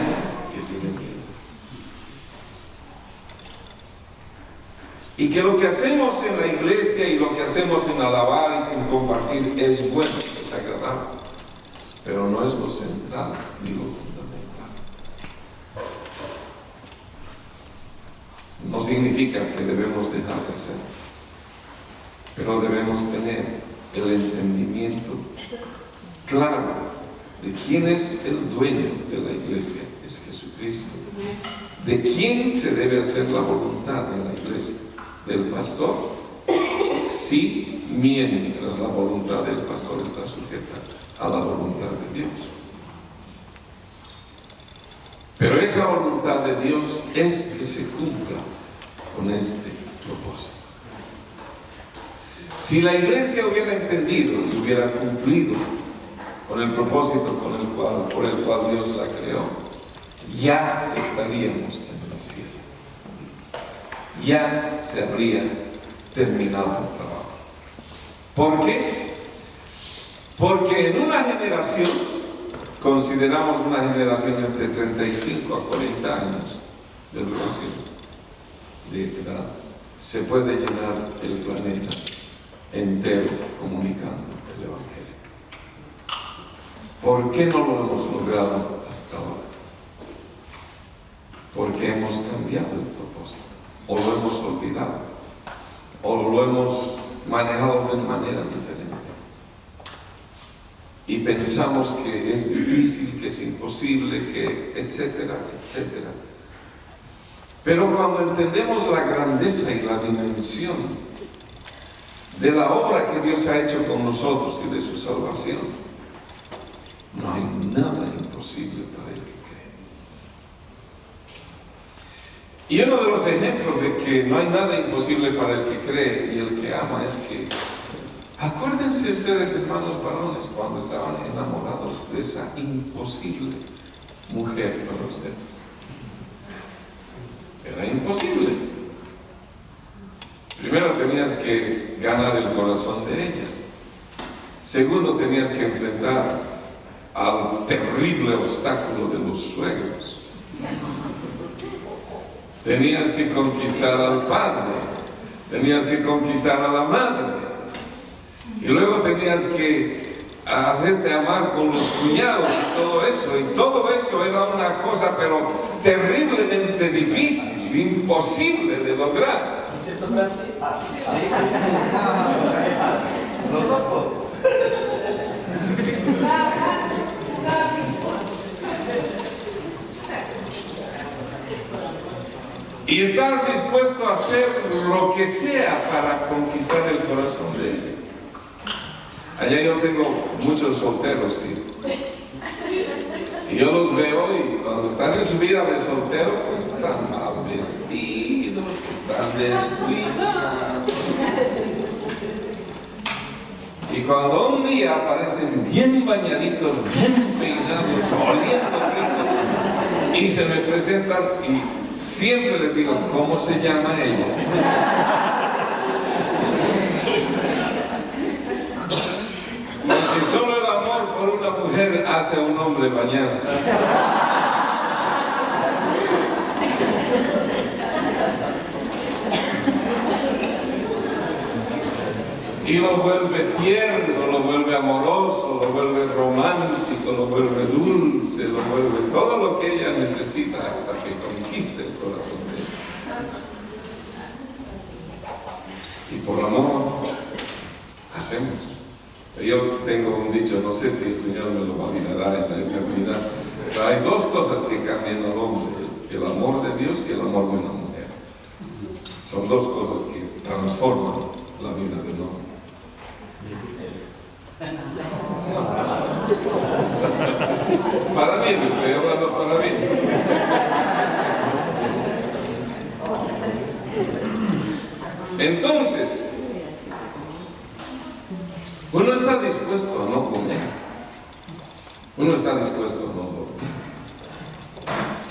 que tienes que enseñar. Y que lo que hacemos en la iglesia y lo que hacemos en alabar y en compartir es bueno, es agradable, pero no es lo central ni lo fundamental. No significa que debemos dejar de hacer, pero debemos tener el entendimiento claro de quién es el dueño de la iglesia, es Jesucristo. De quién se debe hacer la voluntad en la iglesia, del pastor, sí, mientras la voluntad del pastor está sujeta a la voluntad de Dios. Pero esa voluntad de Dios es que se cumpla con este propósito. Si la iglesia hubiera entendido y hubiera cumplido con el propósito por el cual Dios la creó, ya estaríamos en el cielo. Ya se habría terminado el trabajo. ¿Por qué? Porque en una generación, consideramos una generación entre 35 a 40 años de duración, de edad, se puede llenar el planeta entero comunicando el Evangelio. ¿Por qué no lo hemos logrado hasta ahora? Porque hemos cambiado el propósito, o lo hemos olvidado, o lo hemos manejado de manera diferente. Y pensamos que es difícil, que es imposible, que etcétera, etcétera. Pero cuando entendemos la grandeza y la dimensión de la obra que Dios ha hecho con nosotros y de su salvación, no hay nada imposible para el que cree. Y uno de los ejemplos de que no hay nada imposible para el que cree y el que ama es que, acuérdense ustedes, hermanos varones, cuando estaban enamorados de esa imposible mujer para ustedes. Era imposible. Primero tenías que ganar el corazón de ella. Segundo, tenías que enfrentar al terrible obstáculo de los suegros. Tenías que conquistar al padre. Tenías que conquistar a la madre. Y luego tenías que hacerte amar con los cuñados y todo eso. Y todo eso era una cosa, pero terriblemente difícil, imposible de lograr. Y estás dispuesto a hacer lo que sea para conquistar el corazón de ella. Allá yo tengo muchos solteros y yo los veo, y cuando están en su vida de soltero, pues están mal vestidos, están descuidados. Y cuando un día aparecen bien bañaditos, bien peinados, oliendo rico, y se me presentan, y siempre les digo, ¿cómo se llama ella? Porque solo el amor por una mujer hace a un hombre bañarse. Y lo vuelve tierno, lo vuelve amoroso, lo vuelve romántico, lo vuelve dulce, lo vuelve todo lo que ella necesita hasta que conquiste el corazón de ella. Y por amor hacemos. Yo tengo un dicho, no sé si el Señor me lo validará en la eternidad, pero hay dos cosas que cambian al hombre: el amor de Dios y el amor de una mujer. Son dos cosas que transforman la vida del hombre. Para mí, me estoy hablando para mí. Entonces, uno está dispuesto a no comer, uno está dispuesto a no dormir,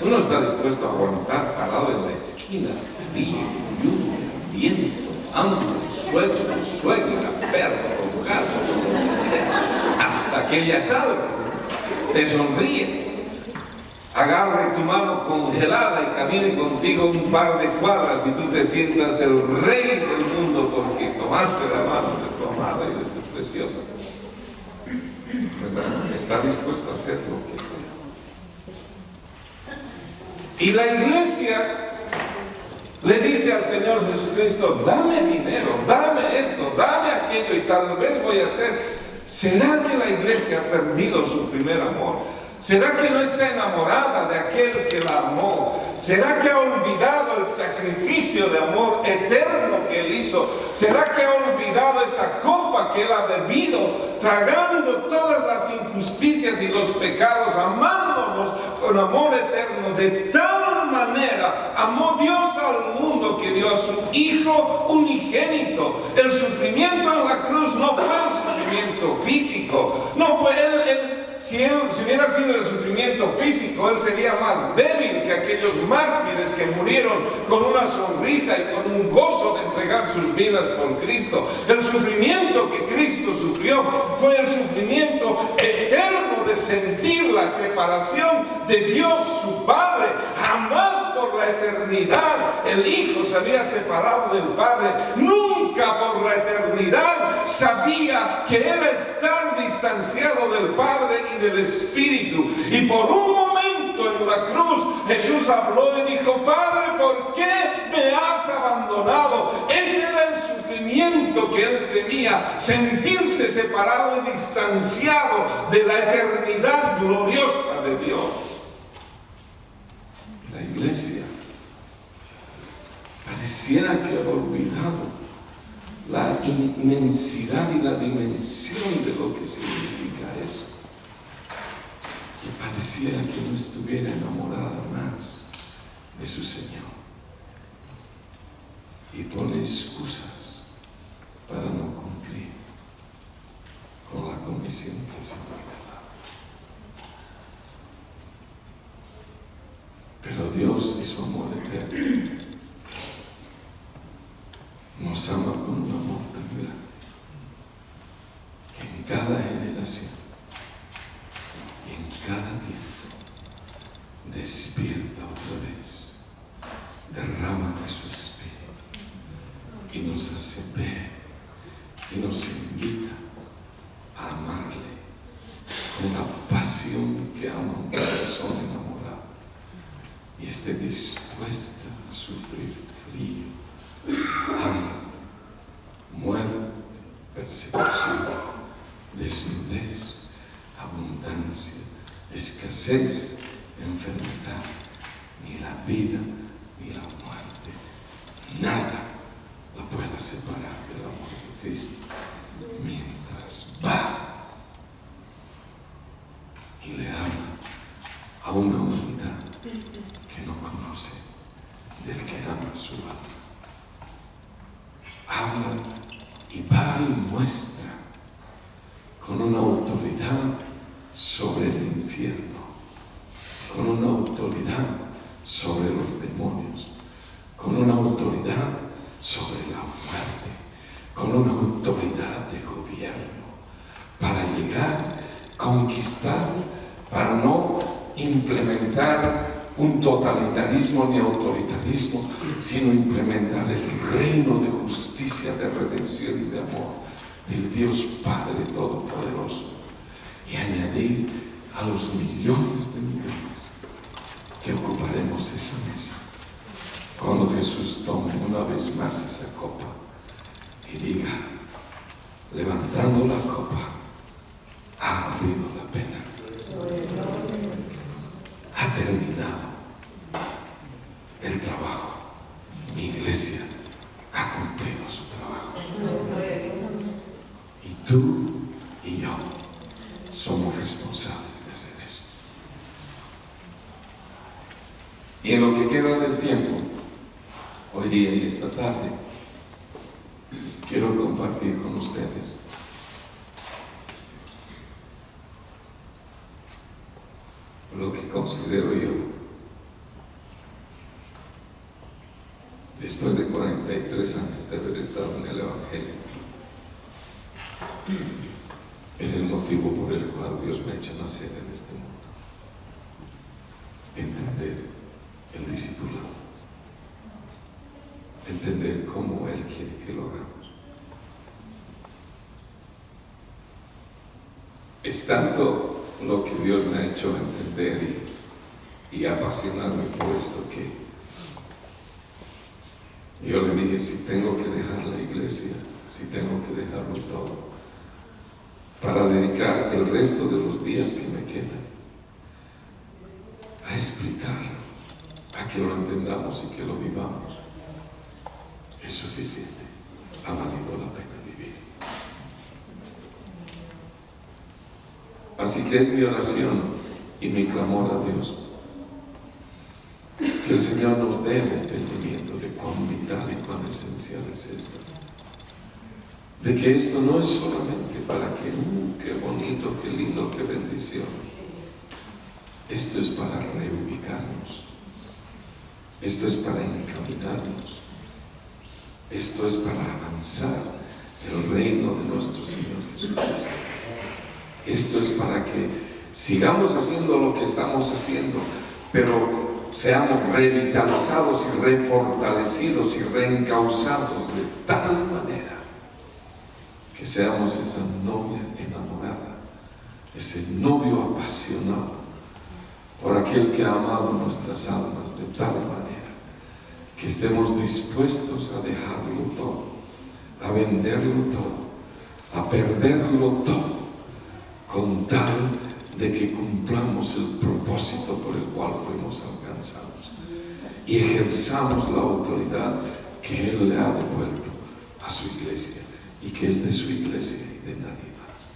uno está dispuesto a aguantar parado en la esquina, frío, lluvia, viento, hambre, suegro, suegra, perro, gato, lo que sea, hasta que ella salga, te sonríe, agarre tu mano congelada y camine contigo un par de cuadras y tú te sientas el rey del mundo porque tomaste la mano de tu amada y de tu preciosa. ¿Verdad? Está dispuesto a hacer lo que sea. Y la iglesia le dice al Señor Jesucristo: dame dinero, dame esto, dame aquello, y tal vez voy a hacer. ¿Será que la iglesia ha perdido su primer amor? ¿Será que no está enamorada de aquel que la amó? ¿Será que ha olvidado el sacrificio de amor eterno que Él hizo? ¿Será que ha olvidado esa copa que Él ha bebido, tragando todas las injusticias y los pecados, amándonos con amor eterno? De tal manera amó Dios al mundo que dio a su Hijo unigénito. El sufrimiento en la cruz no fue el sufrimiento físico, no fue Él. Si hubiera sido el sufrimiento físico, Él sería más débil que aquellos mártires que murieron con una sonrisa y con un gozo de entregar sus vidas por Cristo. El sufrimiento que Cristo sufrió fue el sufrimiento eterno de sentir la separación de Dios su Padre. Jamás por la eternidad el Hijo se había separado del Padre. Nunca por la eternidad sabía que era estar distanciado del Padre y del Espíritu. Y por un momento en la cruz Jesús habló y dijo: Padre, ¿por qué me has abandonado? Ese era el sufrimiento que él temía, sentirse separado y distanciado de la eternidad gloriosa de Dios. La iglesia pareciera que ha olvidado la inmensidad y la dimensión de lo que significa eso. Y pareciera que no estuviera enamorada más de su Señor. Y pone excusas para no cumplir con la comisión que el Señor le da. Pero Dios y su amor eterno nos ama con un amor tan grande que en cada generación y en cada tiempo despierta otra vez, derrama de su Espíritu y nos hace ver y nos invita a amarle con la pasión que ama un corazón enamorado y esté dispuesta a sufrir frío, hambre, muerte, persecución, desnudez, abundancia, escasez, enfermedad, ni la vida ni la muerte, nada la pueda separar del amor de Cristo, mientras va y le ama a una humanidad que no conoce del que ama su alma. Habla y va y muestra con una autoridad sobre el infierno, con una autoridad sobre los demonios, con una autoridad sobre la muerte, con una autoridad de gobierno, para llegar, conquistar, para no implementar un totalitarismo ni autoritarismo, sino implementar el reino de justicia, de redención y de amor del Dios Padre Todopoderoso, y añadir a los millones de millones que ocuparemos esa mesa cuando Jesús tome una vez más esa copa y diga, levantando la copa: ha valido la pena, ha terminado el trabajo, mi iglesia ha cumplido su trabajo, y tú y yo somos responsables de hacer eso. Y en lo que queda del tiempo, hoy día y esta tarde, quiero compartir con ustedes lo que considero yo, después de 43 años de haber estado en el Evangelio, es el motivo por el cual Dios me ha hecho nacer en este mundo. Entender el discipulado, entender cómo Él quiere que lo hagamos. Es tanto lo que Dios me ha hecho entender y apasionarme por esto, que yo le dije: si tengo que dejar la iglesia, si tengo que dejarlo todo para dedicar el resto de los días que me quedan a explicarlo, a que lo entendamos y que lo vivamos, es suficiente, ha valido la pena vivir. Así que es mi oración y mi clamor a Dios que el Señor nos dé el entendimiento de cuán vital y cuán esencial es esto, de que esto no es solamente para que qué bonito, qué lindo, qué bendición. Esto es para reubicarnos Esto es para encaminarnos. Esto es para avanzar el reino de nuestro Señor Jesucristo. Esto es para que sigamos haciendo lo que estamos haciendo, pero seamos revitalizados y refortalecidos y reencausados de tal manera que seamos esa novia enamorada, ese novio apasionado por aquel que ha amado nuestras almas de tal manera que estemos dispuestos a dejarlo todo, a venderlo todo, a perderlo todo, con tal de que cumplamos el propósito por el cual fuimos alcanzados y ejerzamos la autoridad que Él le ha devuelto a su iglesia y que es de su iglesia y de nadie más,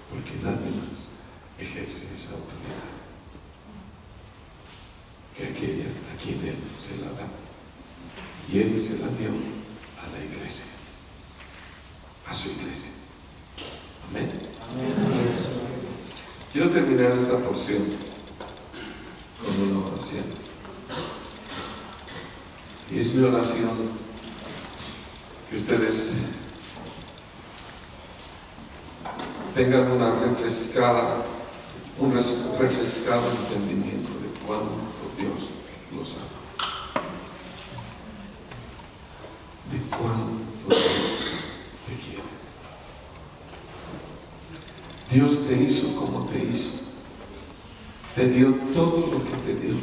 porque nadie más ejerce esa autoridad que aquella a quien Él se la da, y Él se la dio a la iglesia, a su iglesia. Amén. Amén. Quiero terminar esta porción con una oración, y es mi oración que ustedes tengan un refrescado entendimiento de cuánto Dios los ama, de cuánto Dios te quiere. Dios te hizo como te hizo, te dio todo lo que te dio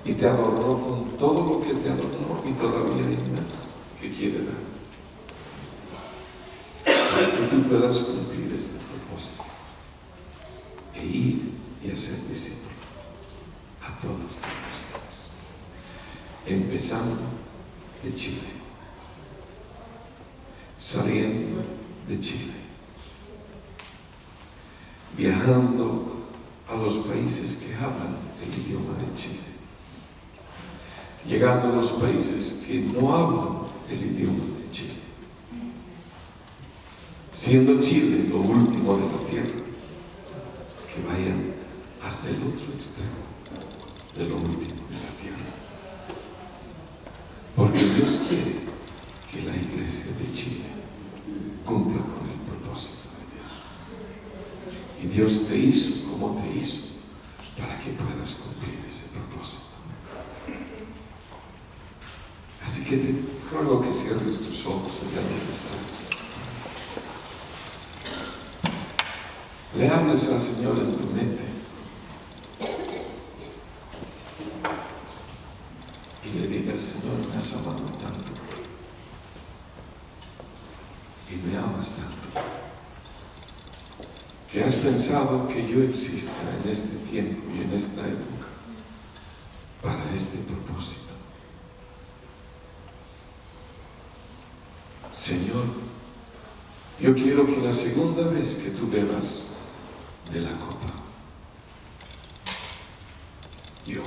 y te adornó con todo lo que te adornó, y todavía hay más que quiere dar para que tú puedas cumplir este propósito e ir y hacer discípulos a todas las naciones, empezando de Chile, saliendo de Chile, viajando a los países que hablan el idioma de Chile, llegando a los países que no hablan el idioma de Chile, siendo Chile lo último de la tierra, que vayan hasta el otro extremo de lo último de la tierra, porque Dios quiere que la iglesia de Chile cumpla con el propósito de Dios, y Dios te hizo como te hizo para que puedas cumplir ese propósito. Así que te ruego que cierres tus ojos allá donde estás. Le hables al Señor en tu mente y le digas: Señor, me has amado tanto y me amas tanto, que has pensado que yo exista en este tiempo y en esta época para este propósito. Señor, yo quiero que la segunda vez que tú bebas de la copa, yo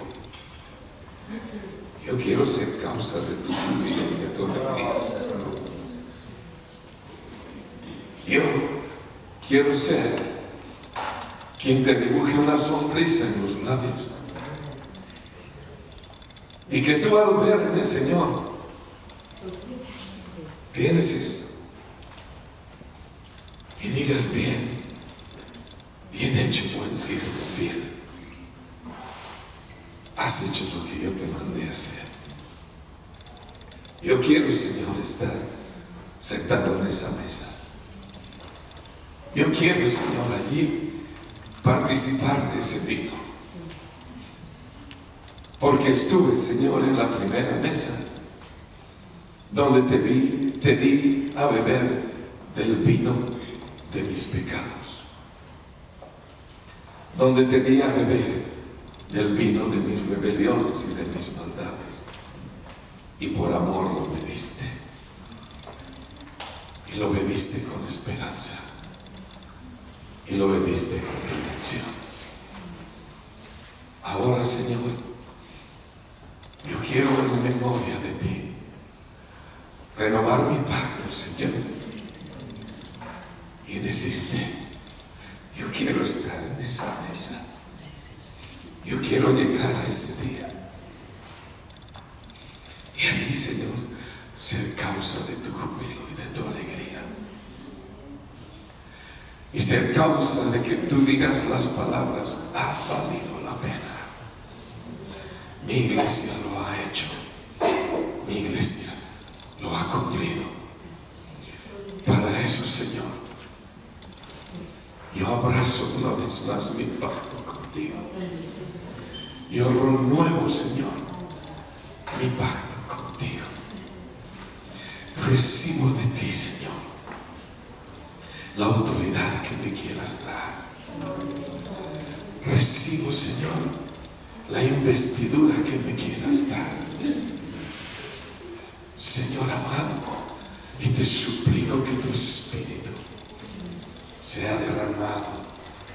quiero ser causa de tu júbilo y de tu alegría. Yo quiero ser quien te dibuje una sonrisa en los labios, y que tú al verme, Señor, pienses y digas: bien hecho, buen siervo fiel, has hecho lo que yo te mandé hacer. Yo quiero, Señor, estar sentado en esa mesa. Yo quiero, Señor, allí participar de ese vino, porque estuve, Señor, en la primera mesa donde te di a beber del vino de mis pecados, donde te di a beber del vino de mis rebeliones y de mis maldades, y por amor lo bebiste, y lo bebiste con esperanza, y lo bebiste con redención. Ahora, Señor, yo quiero en memoria de ti renovar mi pacto, Señor, y decirte: yo quiero estar en esa mesa Yo quiero llegar a ese día. Y ahí, Señor, ser causa de tu júbilo y de tu alegría. Y ser causa de que tú digas las palabras: ha valido la pena. Mi iglesia lo ha hecho. Mi iglesia lo ha cumplido. Para eso, Señor, yo abrazo una vez más mi pacto contigo. Yo renuevo, Señor, mi pacto contigo. Recibo de ti, Señor, la autoridad que me quieras dar. Recibo, Señor, la investidura que me quieras dar. Señor amado, y te suplico que tu Espíritu sea derramado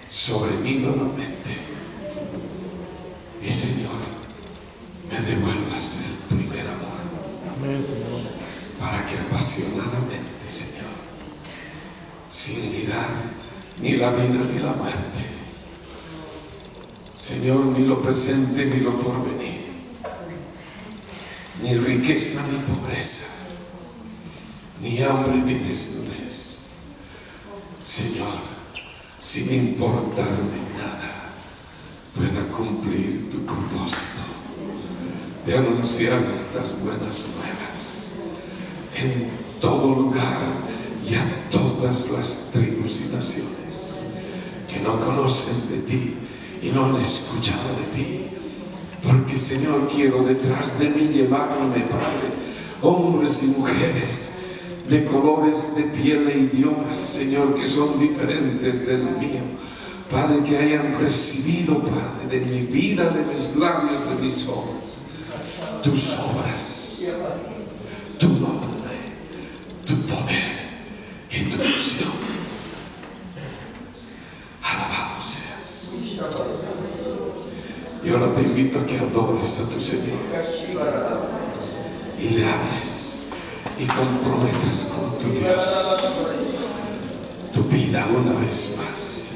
sobre mí nuevamente. Y Señor, me devuelvas el primer amor. Amén, Señor. Para que apasionadamente, Señor, sin mirar ni la vida ni la muerte, Señor, ni lo presente ni lo porvenir, ni riqueza ni pobreza, ni hambre ni desnudez, Señor, sin importarme nada, pueda cumplir tu propósito de anunciar estas buenas nuevas en todo lugar y a todas las tribus y naciones que no conocen de ti y no han escuchado de ti. Porque, Señor, quiero detrás de mí llevarme, Padre, hombres y mujeres de colores de piel e idiomas, Señor, que son diferentes del mío. Padre, que hayan recibido, Padre, de mi vida, de mis labios, de mis obras, tus obras, tu nombre, tu poder y tu unción. Alabado seas. Y ahora te invito a que adores a tu Señor y le hables y comprometas con tu Dios tu vida una vez más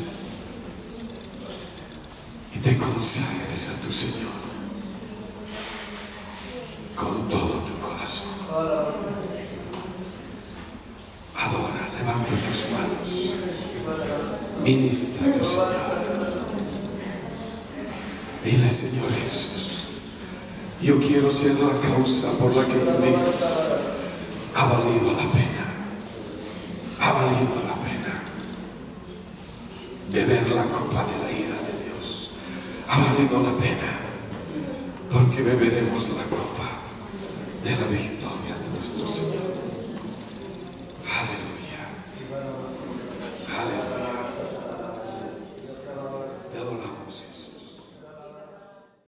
y te consagres a tu Señor con todo tu corazón. Adora, levanta tus manos, ministra a tu Señor. Dile: Señor Jesús, yo quiero ser la causa por la que tú digas: ha valido la pena, ha valido la pena beber la copa de la ira de Dios. Ha valido la pena, porque beberemos la copa de la victoria de nuestro